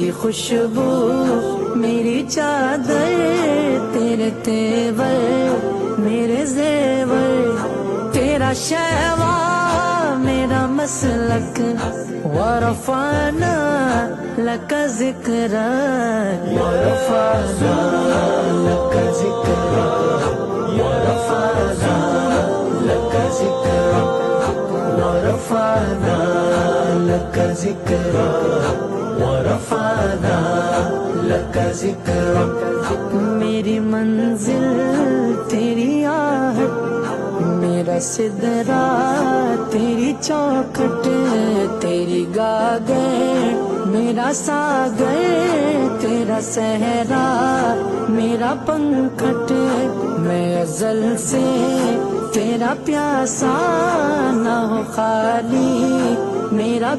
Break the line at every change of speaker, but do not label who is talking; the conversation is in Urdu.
تیری خوشبو میری چادر، تیرے تیور میرے زیور، تیرا شیوا میرا مسلک، ورفعنا لک ذکرا، ورفعنا لک ذکرا، ورفعنا لک ذکرا، ورفعنا لک ذکرا، ورفعنا لک ذکرا۔ میری منزل تیری آہٹ، میرا سدرا تیری چوکھٹ، تیری گاگر میرا ساگر، تیرا صحرا میرا پنکھٹ، میں ازل سے تیرا پیاسا نہ ہو خالی میرا